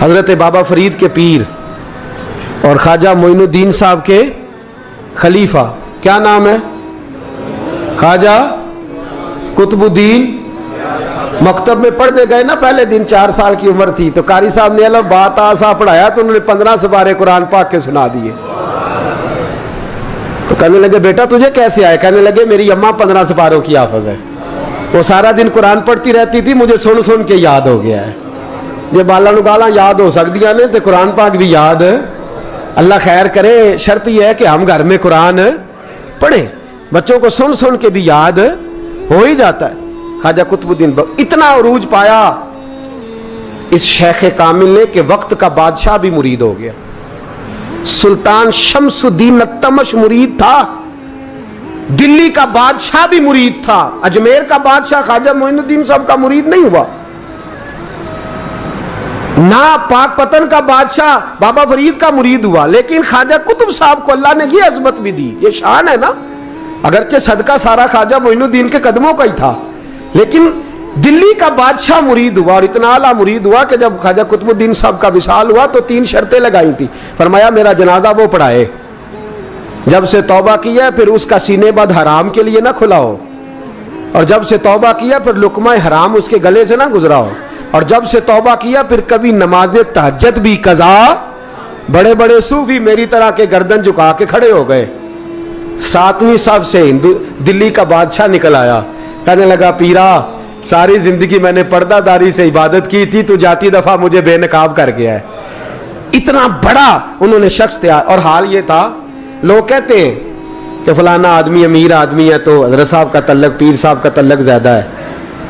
حضرت بابا فرید کے پیر اور خواجہ معین الدین صاحب کے خلیفہ، کیا نام ہے؟ خواجہ قطب الدین۔ مکتب میں پڑھنے گئے نا پہلے دن، 4 سال کی عمر تھی، تو قاری صاحب نے الف بات آسا پڑھایا تو انہوں نے 15 سپارے قرآن پاک کے سنا دیے۔ تو کہنے لگے بیٹا تجھے کیسے آئے؟ کہنے لگے میری اماں 15 سپاروں کی حافظ ہے، وہ سارا دن قرآن پڑھتی رہتی تھی، مجھے سن سن کے یاد ہو گیا ہے۔ یہ بالا نگالا یاد ہو سکتی ہیں تو قرآن پاک بھی یاد، اللہ خیر کرے۔ شرط یہ ہے کہ ہم گھر میں قرآن پڑھیں، بچوں کو سن سن کے بھی یاد ہو ہی جاتا ہے۔ خواجہ قطب الدین اتنا عروج پایا اس شیخ کامل نے کہ وقت کا بادشاہ بھی مرید ہو گیا۔ سلطان شمس الدین التمش مرید تھا، دلی کا بادشاہ بھی مرید تھا، اجمیر کا بادشاہ خواجہ معین الدین صاحب کا مرید نہیں ہوا، نہ پاک پتن کا بادشاہ بابا فرید کا مرید ہوا، لیکن خواجہ قطب صاحب کو اللہ نے یہ عظمت بھی دی۔ یہ شان ہے نا، اگرچہ صدقہ سارا خواجہ معین الدین کے قدموں کا ہی تھا، لیکن دلی کا بادشاہ مرید ہوا، اور اتنا اعلیٰ مرید ہوا کہ جب خواجہ قطب الدین صاحب کا وصال ہوا تو 3 شرطیں لگائی تھی۔ فرمایا میرا جنازہ وہ پڑھائے، جب سے توبہ کیا پھر اس کا سینے بد حرام کے لیے نہ کھلا ہو، اور جب سے توبہ کیا پھر لقمہ حرام اس کے گلے سے نہ گزرا ہو، اور جب سے توبہ کیا پھر کبھی نماز تہجد بھی قضا۔ بڑے بڑے صوفی میری طرح کے گردن جھکا کے کھڑے ہو گئے۔ 7ویں صف سے دلی کا بادشاہ نکل آیا، کہنے لگا پیرا ساری زندگی میں نے پردہ داری سے عبادت کی تھی، تو جاتی دفعہ مجھے بے نقاب کر گیا ہے۔ اتنا بڑا انہوں نے شخص تھا، اور حال یہ تھا لوگ کہتے ہیں کہ فلانا آدمی امیر آدمی ہے تو حضرت صاحب کا تعلق، پیر صاحب کا تعلق زیادہ ہے،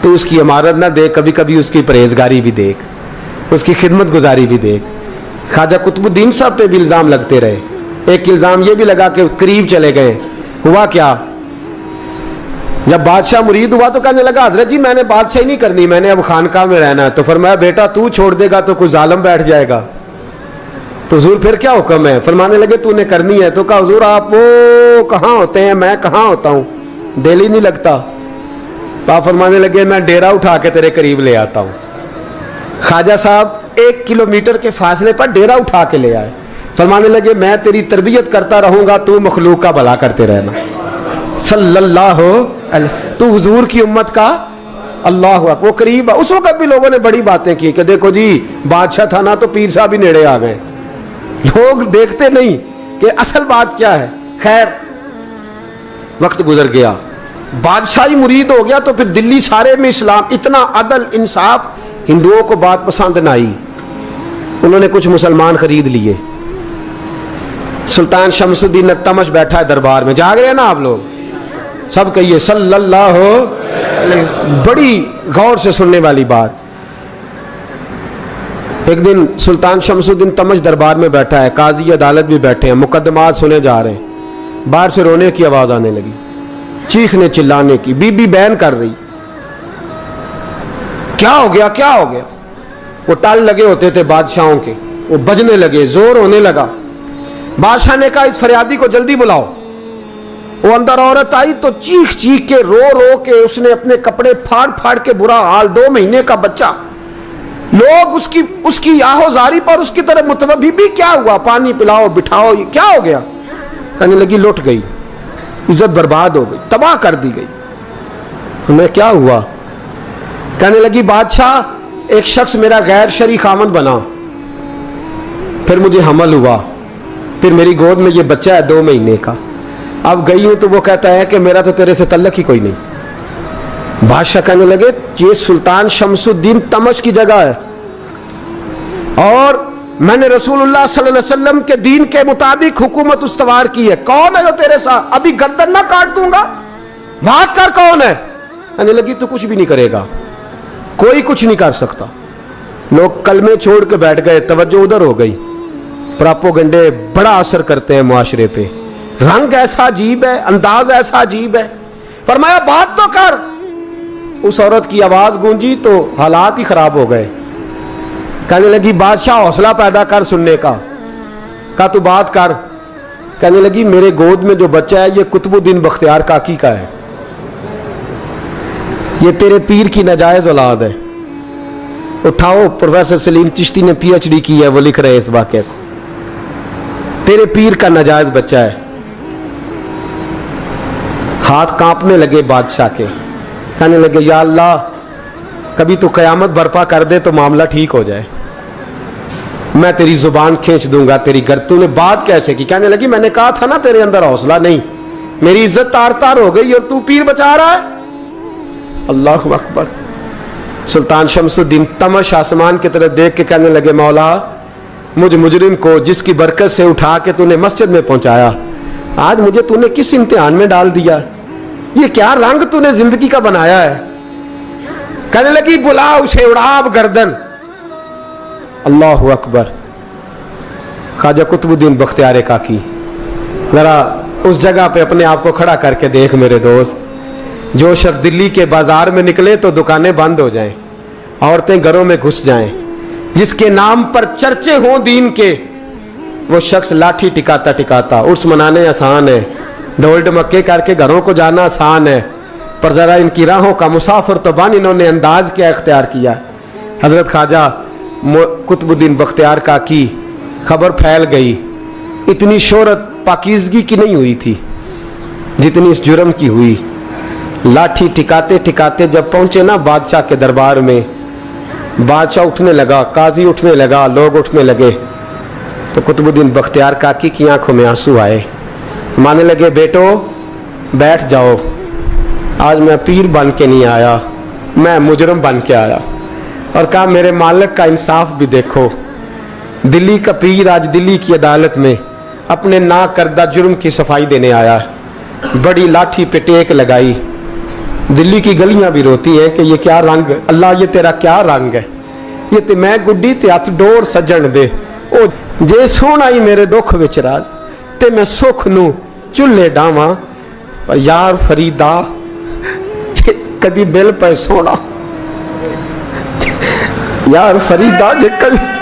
تو اس کی عمارت نہ دیکھ، کبھی کبھی اس کی پرہیزگاری بھی دیکھ، اس کی خدمت گزاری بھی دیکھ۔ خواجہ قطب الدین صاحب پہ بھی الزام لگتے رہے۔ ایک الزام یہ بھی لگا کہ قریب چلے گئے۔ ہوا کیا، جب بادشاہ مرید ہوا تو کہنے لگا حضرت جی میں نے بادشاہی نہیں کرنی، میں نے اب خانقاہ میں رہنا ہے۔ تو فرمایا بیٹا تو چھوڑ دے گا تو کوئی ظالم بیٹھ جائے گا، تو حضور پھر کیا حکم ہے؟ فرمانے لگے تو نے کرنی ہے۔ تو کہا حضور آپ وہ کہاں ہوتے ہیں، میں کہاں ہوتا ہوں، دل ہی نہیں لگتا۔ تو آپ فرمانے لگے میں ڈیرا اٹھا کے تیرے قریب لے آتا ہوں۔ خواجہ صاحب 1 کلومیٹر کے فاصلے پر ڈیرا اٹھا کے لے آئے۔ فرمانے لگے میں تیری تربیت کرتا رہوں گا، تو مخلوق کا بھلا کرتے رہنا۔ صلی اللہ علیہ، تو حضور کی امت کا اللہ اکبر، وہ قریب ہے۔ اس وقت بھی لوگوں نے بڑی باتیں کی کہ دیکھو جی بادشاہ تھا نا تو پیر صاحب بھی نیڑے آ گئے۔ لوگ دیکھتے نہیں کہ اصل بات کیا ہے۔ خیر وقت گزر گیا، بادشاہی مرید ہو گیا، تو پھر دلی سارے میں اسلام، اتنا عدل انصاف، ہندوؤں کو بات پسند نہ آئی، انہوں نے کچھ مسلمان خرید لیے۔ سلطان شمس الدین التمش بیٹھا ہے دربار میں، جاگ رہے ہیں نا آپ لوگ، سب کہیے صلی اللہ علیہ، بڑی غور سے سننے والی بات۔ ایک دن سلطان شمس الدین تمش دربار میں بیٹھا ہے، قاضی عدالت بھی بیٹھے ہیں، مقدمات سنے جا رہے ہیں، باہر سے رونے کی آواز آنے لگی، چیخنے چلانے کی، بی بی بیان کر رہی، کیا ہو گیا کیا ہو گیا؟ وہ ٹال لگے ہوتے تھے بادشاہوں کے، وہ بجنے لگے، زور ہونے لگا۔ بادشاہ نے کہا اس فریادی کو جلدی بلاؤ۔ وہ اندر عورت آئی تو چیخ چیخ کے رو رو کے اس نے اپنے کپڑے پھاڑ پھاڑ کے، برا حال، 2 مہینے کا بچہ، لوگ اس کی آہو زاری پر اس کی طرف متوجہ، بی بی کیا ہوا، پانی پلاؤ بٹھاؤ، یہ کیا ہو گیا؟ کہنے لگی لٹ گئی، عزت برباد ہو گئی، تباہ کر دی گئی۔ ہمیں کیا ہوا؟ کہنے لگی بادشاہ ایک شخص میرا غیر شرعی خامند بنا، پھر مجھے حمل ہوا، پھر میری گود میں یہ بچہ ہے 2 مہینے کا، اب گئی ہوں تو وہ کہتا ہے کہ میرا تو تیرے سے تعلق ہی کوئی نہیں۔ بادشاہ کہنے لگے یہ سلطان شمس الدین تمش کی جگہ ہے، اور میں نے رسول اللہ صلی اللہ علیہ وسلم کے دین کے مطابق حکومت استوار کی ہے، کون ہے جو تیرے ساتھ؟ ابھی گردن نہ کاٹ دوں گا، بات کر کون ہے؟ کہنے لگی تو کچھ بھی نہیں کرے گا، کوئی کچھ نہیں کر سکتا۔ لوگ کلمے چھوڑ کے بیٹھ گئے، توجہ ادھر ہو گئی۔ پراپوگنڈے بڑا اثر کرتے ہیں معاشرے پہ، رنگ ایسا عجیب ہے، انداز ایسا عجیب ہے۔ فرمایا بات تو کر۔ اس عورت کی آواز گونجی تو حالات ہی خراب ہو گئے۔ کہنے لگی بادشاہ حوصلہ پیدا کر سننے کا۔ کہا تو بات کر۔ کہنے لگی میرے گود میں جو بچہ ہے یہ قطب الدین بختیار کاکی کا ہے، یہ تیرے پیر کی ناجائز اولاد ہے۔ उठाओ, प्रोफेसर सलीम चिश्ती ने PhD की है, वो लिख रहे हैं इस वाक़े को। तेरे पीर का नाजायज बच्चा है। हाथ कांपने लगे बादशाह के, कहने लगे या अल्लाह कभी तो क़यामत बर्पा कर दे तो मामला ठीक हो जाए, मैं तेरी जुबान खींच दूंगा तेरी तूने बात कैसे की? कहने लगी मैंने कहा था ना तेरे अंदर हौसला नहीं, मेरी इज्जत तार तार हो गई और तू पीर बचा रहा है। अल्लाहु अकबर। सुल्तान शमसुद्दीन तमश आसमान की तरफ देख के कहने लगे मौला मुझ मुजरिम को जिसकी बरकत से उठा के तूने मस्जिद में पहुंचाया, आज मुझे तूने किस इम्तिहान में डाल दिया? ये क्या रंग तूने जिंदगी का बनाया है? कहने लगी बुला उसे, उड़ाब गर्दन। अल्लाहु अकबर। ख्वाजा कुतुबुद्दीन बख्तियार काकी, जरा उस जगह पे अपने आप को खड़ा करके देख मेरे दोस्त। जो शख्स दिल्ली के बाजार में निकले तो दुकानें बंद हो जाएं, औरतें घरों में घुस जाएं, जिसके नाम पर चर्चे हों दीन के, वो शख्स लाठी टिकाता टिकाता। उर्स मनाने आसान है, ढोल ढमक्के करके घरों को जाना आसान है, पर जरा इनकी राहों का मुसाफिर तो बन इन्होंने अंदाज क्या इख्तियार किया। हजरत ख्वाजा कुतुबुद्दीन बख्तियार काकी, खबर फैल गई। इतनी शोहरत पाकीज़गी की नहीं हुई थी जितनी इस जुर्म की हुई। लाठी टिकाते टिकाते जब पहुंचे ना बादशाह के दरबार में, बादशाह उठने लगा, काजी उठने लगा, लोग उठने लगे, तो कुतुबुद्दीन बख्तियार काकी की आंखों में आंसू आए। मानने लगे बेटो बैठ जाओ, आज मैं पीर बन के नहीं आया, मैं मुजरम बन के आया। और कहा मेरे मालिक का इंसाफ भी देखो, दिल्ली का पीर आज दिल्ली की अदालत में अपने ना करदा जुर्म की सफाई देने आया। बड़ी लाठी पे टेक लगाई। दिल्ली की गलियां भी रोती हैं कि ये क्या रंग, अल्लाह ये तेरा क्या रंग है? ये ते मैं गुड्डी ते हथ डोर सजन दे, ओ जे सोना ही मेरे दुख विच राज, ते मैं सुख नू चुल्हे डावां, पर यार फरीदा कदी मिल पे सोना, यार फरीदा जे कदी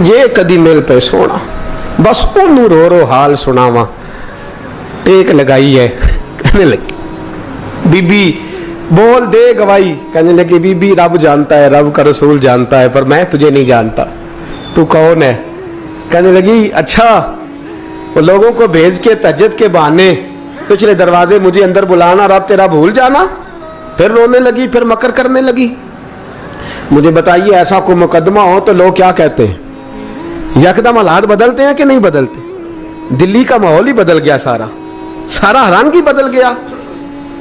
ये कदी मिल पे सोना, बस ओनू रो रो हाल सुनावा। टेक लगाई है, कहने लगी बीबी बोल दे गवाही। कहने लगी बीबी रब जानता है, रब का रसूल जानता है, पर मैं तुझे नहीं जानता, तू कौन है? कहने लगी अच्छा वो लोगों को भेज के तहज्जुद के बहाने पिछले दरवाजे मुझे अंदर बुलाना, रब तेरा भूल जाना। फिर रोने लगी, फिर मकर करने लगी। मुझे बताइए ऐसा कोई मुकदमा हो तो लोग क्या कहते हैं? यकदम हालात बदलते हैं कि नहीं बदलते? दिल्ली का माहौल ही बदल गया, सारा सारा रंग ही बदल गया।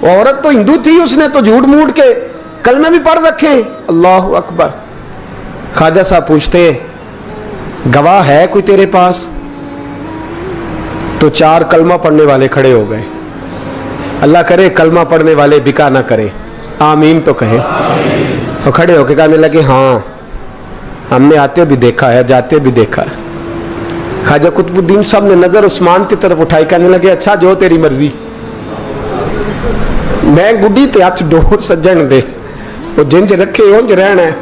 औरत तो हिंदू थी, उसने तो झूठ मूठ के कलमे भी पढ़ रखे। अल्लाह अकबर। ख्वाजा साहब पूछते गवाह है कोई तेरे पास? तो 4 कलमा पढ़ने वाले खड़े हो गए। अल्लाह करे कलमा पढ़ने वाले बिका ना करे, आमीन तो कहे। और खड़े होके कहने लगे हाँ हमने आते भी देखा है, जाते भी देखा है। ख्वाजा कुतुबुद्दीन साहब ने नजर उस्मान की तरफ उठाई, कहने लगे अच्छा जो तेरी मर्जी, मैं गुड्डी ते हथ डोर सज्जन दे, वो जिंज रखे उंज रहना है,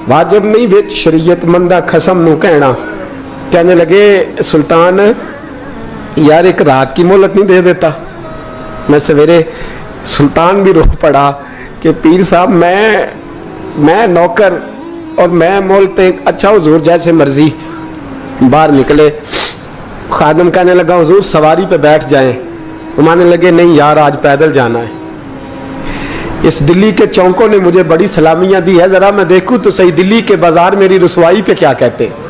वाजिब नहीं विच शरीयत मंदा खसम नू कहना। कहने लगे सुल्तान यार एक रात की मोहलत नहीं दे देता? मैं सवेरे सुल्तान भी रो पड़ा कि पीर साहब मैं नौकर और मैं मोलते, अच्छा हुजूर जैसे मर्जी। बाहर निकले, खादम कहने लगा हुजूर सवारी पे बैठ जाएं। वो मानने लगे नहीं यार आज पैदल जाना है। इस दिल्ली के चौकों ने मुझे बड़ी सलामियां दी है, जरा मैं देखूं तो सही दिल्ली के बाजार मेरी रुसवाई पे क्या कहते हैं।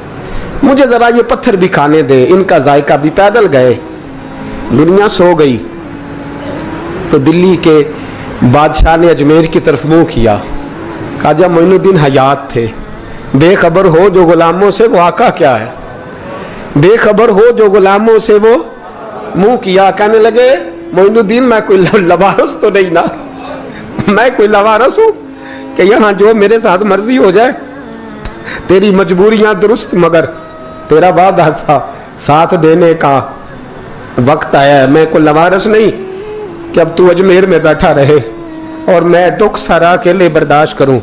मुझे जरा ये पत्थर भी खाने दे, इनका जायका भी। पैदल गए, दुनिया सो गई तो दिल्ली के बादशाह ने अजमेर की तरफ मुंह किया। ख्वाजा मोइनुद्दीन हयात थे। बेखबर हो जो गुलामों से वो आका क्या है, बेखबर हो जो गुलामों से वो मुंह किया। कहने लगे मोइनुद्दीन मैं कोई लवारस तो नहीं ना, मैं कोई लवारस हूं कि यहाँ जो मेरे साथ मर्जी हो जाए? तेरी मजबूरियां दुरुस्त, मगर तेरा वादा था साथ देने का, वक्त आया है। मैं कोई लवारस नहीं कि अब तू अजमेर में बैठा रहे और मैं दुख सारा अकेले बर्दाश्त करूं।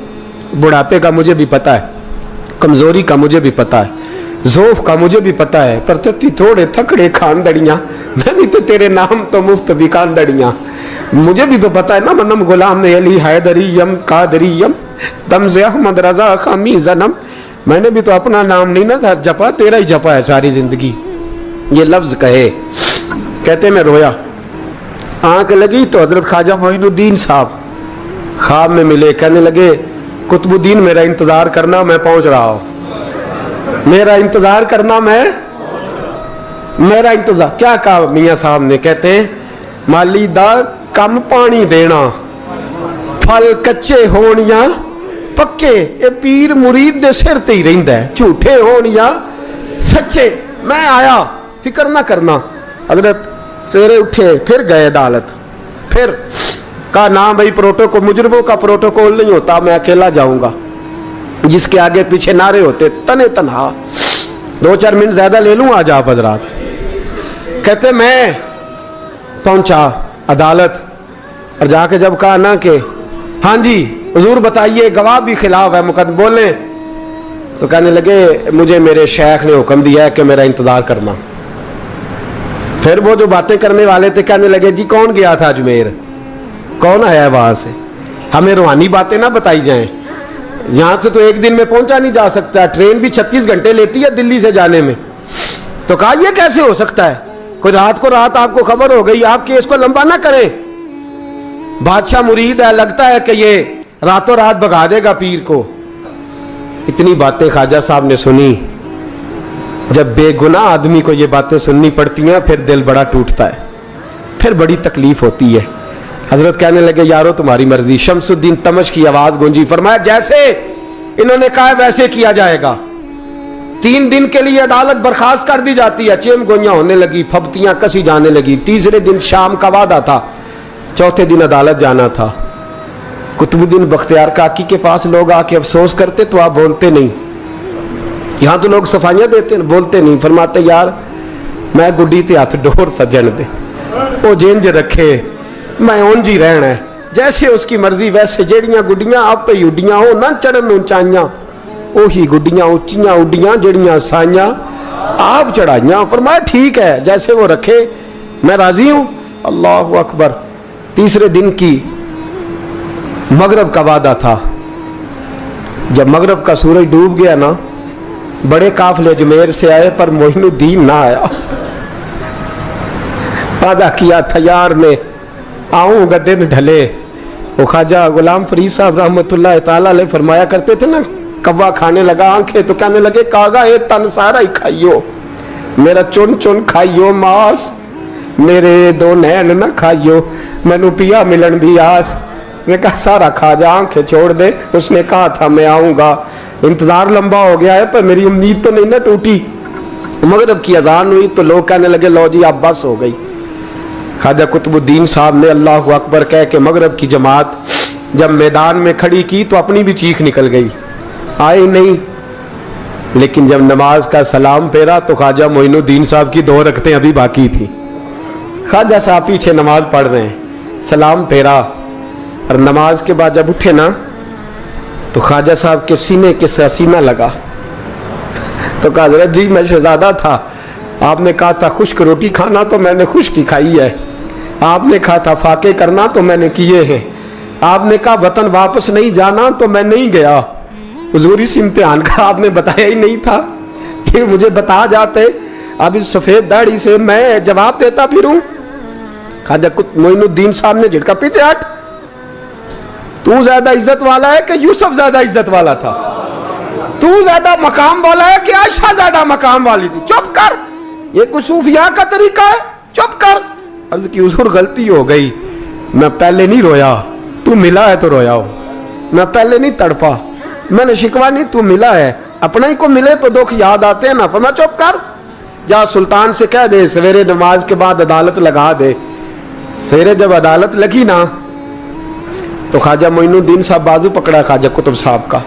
बुढ़ापे का मुझे भी पता है, कमजोरी का मुझे भी पता है, ज़ोफ़ का मुझे भी पता है, पर तत्ती थोड़े थकड़े खानदड़ियाँ, मैं भी तो तेरे नाम तो मुफ्त भी खानदड़ियाँ। मुझे भी तो पता है ना, मनम गुलाम ने अली हैदरियम कादरियम तमज़े अहमद रज़ा खामी जन्म। मैंने भी तो अपना नाम नहीं ना था जपा, तेरा ही जपा है सारी ज़िंदगी। ये लफ्ज़ कहे, कहते मैं रोया, आँख लगी तो हज़रत ख्वाजा मोइनुद्दीन साहब ख्वाब में मिले। कहने लगे कुतुबुद्दीन मेरा इंतज़ार करना, मैं पहुँच रहा हूँ। मेरा इंतज़ार करना, मेरा इंतज़ार। क्या कहा मियाँ साहब ने? कहते हैं माली दा कम पानी देना, फल कच्चे होण या पक्के, ये पीर मुरीद दे सिर ते ही रहिंदा है, झूठे होण या सच्चे। मैं आया, फिक्र ना करना। हजरत सवेरे उठे, फिर गए अदालत, फिर कहा ना भाई प्रोटोकॉल, मुजरिमों का प्रोटोकॉल नहीं होता, मैं अकेला जाऊंगा। जिसके आगे पीछे नारे होते तने तनहा। 2-4 मिनट ज्यादा ले लूं आज आप हजरात। कहते मैं पहुंचा अदालत और जाके जब कहा ना कि हाँ जी हुजूर बताइए, गवाह भी खिलाफ है, मुकदमा बोले, तो कहने लगे मुझे मेरे शेख ने हुक्म दिया है कि मेरा इंतजार करना। फिर वो जो बातें करने वाले थे कहने लगे जी कौन गया था अजमेर, कौन आया है वहां से, हमें रूहानी बातें ना बताई जाएं। यहां से तो एक दिन में पहुंचा नहीं जा सकता, ट्रेन भी 36 घंटे लेती है दिल्ली से जाने में। तो कहा यह कैसे हो सकता है, कोई रात को रात आपको खबर हो गई, आप केस को लंबा ना करें, बादशाह मुरीद है, लगता है कि ये रातों रात भगा देगा पीर को। इतनी बातें ख्वाजा साहब ने सुनी। जब बेगुनाह आदमी को ये बातें सुननी पड़ती हैं फिर दिल बड़ा टूटता है, फिर बड़ी तकलीफ होती है। हजरत कहने लगे यारो तुम्हारी मर्जी। शमसुद्दीन तमश की आवाज गूंजी, फरमाया जैसे इन्होंने कहा वैसे किया जाएगा। 3 दिन के लिए अदालत बर्खास्त कर दी जाती है। चेम गोइयां होने लगी, फबतियां कसी जाने लगी। तीसरे दिन शाम का वादा था, चौथे दिन अदालत जाना था। कुतुबुद्दीन बख्तियार काकी के पास लोग आके अफसोस करते तो आप बोलते नहीं, यहां तो लोग सफाइयां देते बोलते नहीं। फरमाते यार मैं गुड्डी ते हथ डोर सजन दे, वो जिंज रखे मैं उंज ही रहना है, जैसे उसकी मर्जी वैसे। जेड़ियां गुड्डियां आप पे उड्डियां हो ना चढ़न ऊंचाइयां, ओही गुड्डियां उच्चियां उड्डियां जेड़ियां साइयां आप चढ़ाइयां। फरमाया ठीक है जैसे वो रखे मैं राजी हूं। अल्लाह अकबर। तीसरे दिन की मगरब का वादा था। जब मगरब का सूरज डूब गया ना, बड़े काफले अजमेर से आए पर मोइनुद्दीन ना आया। वादा किया था यार ने, आऊंगा दिन ढले। वो ख्वाजा गुलाम फरीद साहब रहमतुल्लाह ताला अलैह फरमाया करते थे ना, कव्वा खाने लगा आंखें तो कहने लगे कागा ये तन सारा ही खाइयो, मेरा चुन चुन खाइयो मास, मेरे 2 नैन ना खाइयो, मैनू पिया मिलन दी आस। मैं कहा सारा खा जा, आंखें छोड़ दे। उसने कहा था मैं आऊंगा, इंतजार लंबा हो गया है पर मेरी उम्मीद तो नहीं ना टूटी। मगरब की अजान हुई तो लोग कहने लगे लो जी अब बस हो गई। ख्वाजा कुतुबुद्दीन साहब ने अल्लाहु अकबर कह के मगरब की जमात जब मैदान में खड़ी की तो अपनी भी चीख निकल गई, आए नहीं। लेकिन जब नमाज का सलाम फेरा तो ख्वाजा मोइनुद्दीन साहब की 2 रकतें अभी बाकी थी। ख्वाजा साहब पीछे नमाज पढ़ रहे हैं, सलाम फेरा और नमाज के बाद जब उठे ना तो ख्वाजा साहब के सीने के सीना लगा। तो कहा हजरत जी मैं शहजादा था, आपने कहा था खुश्क रोटी खाना तो मैंने खुश्क ही खाई है, आपने कहा था फाके करना तो मैंने किए हैं, आपने कहा वतन वापस नहीं जाना तो मैं नहीं गया। हुजूर इस इम्तिहान का आपने बताया ही नहीं था, ये मुझे बता जाते अब इस सफेद दाढ़ी से मैं जवाब देता फिरूं। ख्वाजा मोइनुद्दीन साहब ने झटका, पीछे हट, तू ज्यादा इज्जत वाला है कि यूसुफ ज्यादा इज्जत वाला था, तू ज्यादा मकाम वाला है कि आयशा ज्यादा मकाम वाली थी, चुप कर, ये कुछ सूफिया का तरीका है, चुप कर। अर्ज की हुजूर गलती हो गई, मैं पहले नहीं रोया, तू मिला है तो रोया हो, मैं पहले नहीं तड़पा, मैंने शिकवा नहीं, तू मिला है, अपना ही को मिले तो दुख याद आते हैं ना। फरमा चुप कर, जा सुल्तान से कह दे सवेरे नमाज के बाद अदालत लगा दे। सवेरे जब अदालत लगी ना तो ख्वाजा मोइनुद्दीन साहब बाजू पकड़ा ख्वाजा कुतुब साहब का,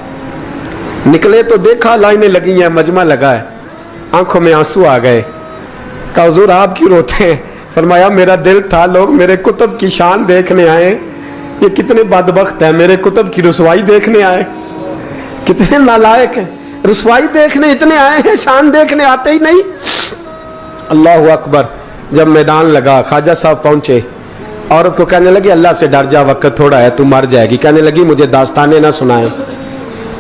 निकले तो देखा लाइनें लगी हैं, मजमा लगा है, आंखों में आंसू आ गए। कहा हुजूर आप क्यों रोते हैं? फरमाया मेरा दिल था लोग मेरे कुतुब की शान देखने आए, ये कितने बदबख्त हैं, मेरे कुतुब की रुसवाई देखने आए, कितने नालायक हैं। रसवाई देखने इतने आए हैं, शान देखने आते ही नहीं। अल्लाह अकबर। जब मैदान लगा, ख्वाजा साहब पहुंचे, औरत को कहने लगी अल्लाह से डर जा, वक्त थोड़ा है, तू मर जाएगी। कहने लगी मुझे दास्ताने ना सुनाए।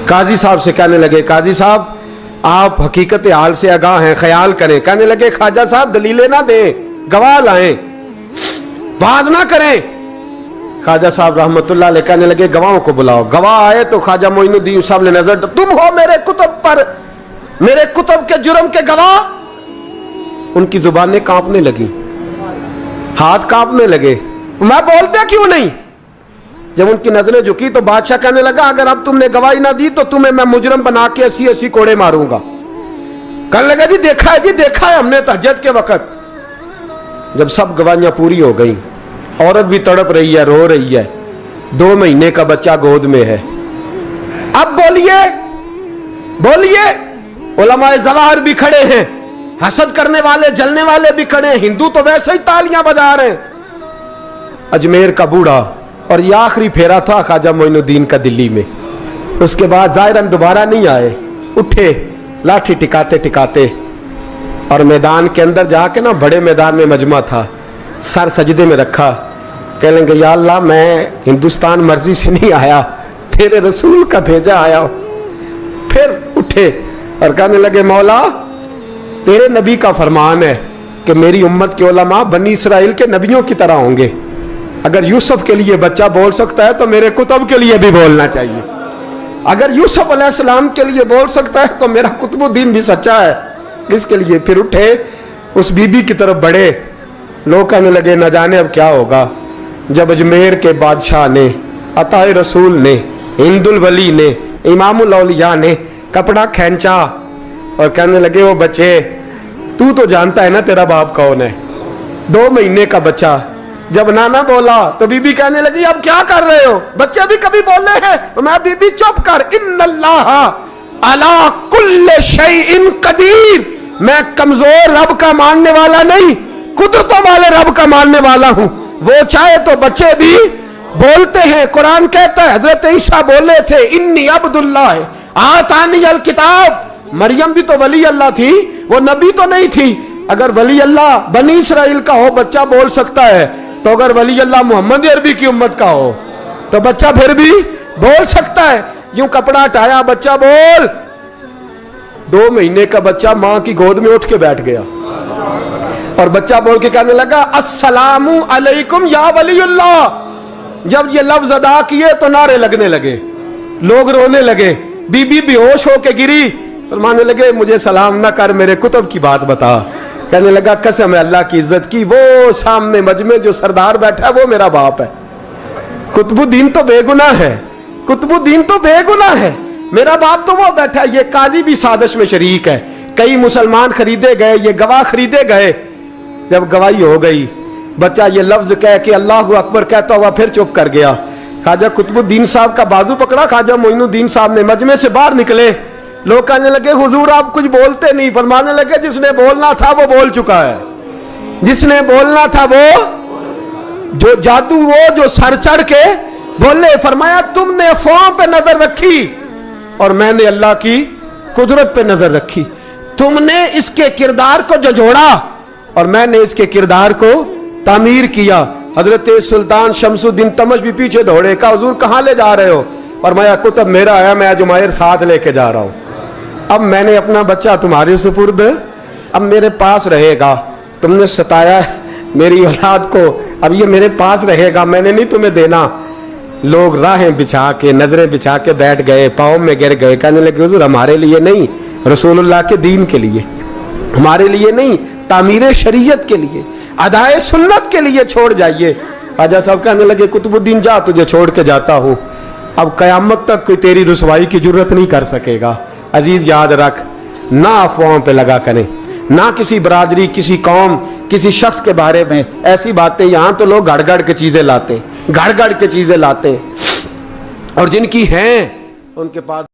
काजी साहब से कहने लगे काजी साहब आप हकीकत हाल से आगाह हैं, ख्याल करें। कहने लगे ख्वाजा साहब दलीलें ना दें, गवाह लाएं, वाज ना करें। ख्वाजा साहब रहमतुल्लाह अलैह कहने लगे गवाहों को बुलाओ। गवाह आए तो ख्वाजा मोइनुद्दीन साहब ने नजर, तुम हो मेरे कुतुब पर, मेरे कुतुब के जुर्म के गवाह। उनकी जुबानें कांपने लगी, हाथ कांपने लगे, मैं बोलते क्यों नहीं। जब उनकी नजरें झुकी तो बादशाह कहने लगा अगर अब तुमने गवाही ना दी तो तुम्हें मैं मुजरम बना के 80-80 कोड़े मारूंगा। कहने लगा जी देखा है, जी देखा है हमने तहज्जुद के वक्त। जब सब गवाहियां पूरी हो गई, औरत भी तड़प रही है, रो रही है, 2 महीने का बच्चा गोद में है। अब बोलिए बोलिए, उलमाए ज़वाहिर भी खड़े हैं, हसद करने वाले जलने वाले भी खड़े हैं, हिंदू तो वैसे ही तालियां बजा रहे हैं। अजमेर का बूढ़ा, और ये आखिरी फेरा था ख्वाजा मोइनुद्दीन का दिल्ली में। उसके बाद ज़ाहिरन दोबारा नहीं आए, उठे लाठी टिकाते टिकाते और मैदान के अंदर जाके ना, बड़े मैदान में मजमा था, सर सजदे में रखा। कहेंगे या अल्लाह मैं हिंदुस्तान मर्जी से नहीं आया, तेरे रसूल का भेजा आया। फिर उठे और कहने लगे मौला तेरे नबी का फरमान है कि मेरी उम्मत के उलमा बनी इसराइल के नबियों की तरह होंगे। अगर यूसुफ के लिए बच्चा बोल सकता है तो मेरे कुतुब के लिए भी बोलना चाहिए। अगर यूसुफ अलैहिस्सलाम के लिए बोल सकता है तो मेरा कुतुबुद्दीन भी सच्चा है। इसके लिए फिर उठे, उस बीबी की तरफ बढ़े। लोग कहने लगे न जाने अब क्या होगा। जब अजमेर के बादशाह ने, अताए रसूल ने, हिंदुल वली ने, इमामुल औलिया ने कपड़ा खींचा और कहने लगे वो बच्चे तू तो जानता है ना तेरा बाप कौन है। 2 महीने का बच्चा। जब नाना बोला तो बीबी कहने लगी अब क्या कर रहे हो, बच्चे भी कभी बोले हैं। तो मैं बीबी चुप कर, इन्नल्लाह अला कुल्ले शैइन कदीर, मैं कमजोर रब का मानने वाला नहीं, कुदरतों वाले रब का मानने वाला हूं। वो चाहे तो बच्चे भी बोलते हैं। कुरान कहता है हजरत ईसा बोले थे इन्नी अब्दुल्लाह आतानी अल किताब। मरियम भी तो वली अल्लाह थी, वो नबी तो नहीं थी। अगर वली अल्लाह बनी इसराइल का हो बच्चा बोल सकता है, तो अगर वली अल्लाह मोहम्मद अरबी की उम्मत का हो तो बच्चा फिर भी बोल सकता है। यूं कपड़ा हटाया, बच्चा बोल। 2 महीने का बच्चा मां की गोद में उठ के बैठ गया और बच्चा बोल के कहने लगा अस्सलामु अलैकुम या वलीउल्लाह। जब ये लफ्ज अदा किए तो नारे लगने लगे, लोग रोने लगे। बीबी बेहोश होके गिरी, फरमाने लगे मुझे सलाम ना कर, मेरे कुतुब की बात बता। कहने लगा कसम है अल्लाह की इज्जत की, वो सामने मजमे जो सरदार बैठा है वो मेरा बाप है। कुतुबुद्दीन तो बेगुनाह है, कुतुबुद्दीन तो बेगुनाह है, मेरा बाप तो वो बैठा है। ये काजी भी साजिश में शरीक है। कई मुसलमान खरीदे गए, ये गवाह खरीदे गए। जब गवाही हो गई, बच्चा ये लफ्ज कह के अल्लाहु अकबर कहता हुआ फिर चुप कर गया। ख्वाजा कुतुबुद्दीन साहब का बाजू पकड़ा, ख्वाजा मोइनुद्दीन साहब ने मजमे से बाहर निकले। लोग कहने लगे हुजूर आप कुछ बोलते नहीं। फरमाने लगे जिसने बोलना था वो बोल चुका है, जिसने बोलना था वो जो जादू, वो जो सर चढ़ के बोले। फरमाया तुमने अफवाहों पे नजर रखी और मैंने अल्लाह की कुदरत पे नजर रखी। तुमने इसके किरदार को जोड़ा और मैंने इसके किरदार को तामीर किया। हजरत सुल्तान शमसुद्दीन तमश भी पीछे दौड़े, कहा हुजूर कहां ले जा रहे हो। फरमाया कुतुब मेरा है, मैं जुमैर साथ लेके जा रहा हूं। अब मैंने अपना बच्चा तुम्हारे सुपुर्द, अब मेरे पास रहेगा। तुमने सताया मेरी औलाद को, अब ये मेरे पास रहेगा, मैंने नहीं तुम्हें देना। लोग राहें बिछा के, नजरें बिछा के बैठ गए, पाँव में गिर गए। कहने लगे हुजूर हमारे लिए नहीं, रसूलुल्लाह के दीन के लिए, हमारे लिए नहीं, तामीर शरीयत के लिए, अदाए सुन्नत के लिए छोड़ जाइए। ख्वाजा साहब कहने लगे कुतुबुद्दीन जा, तुझे छोड़ के जाता हूं, अब कयामत तक कोई तेरी रुसवाई की जरूरत नहीं कर सकेगा। अजीज याद रख, ना अफवाहों पे लगा करें, ना किसी बरादरी, किसी कौम, किसी शख्स के बारे में ऐसी बातें। यहां तो लोग गड़ गड़ के चीजें लाते हैं, गड़ गड़ के चीजें लाते हैं, और जिनकी हैं उनके पास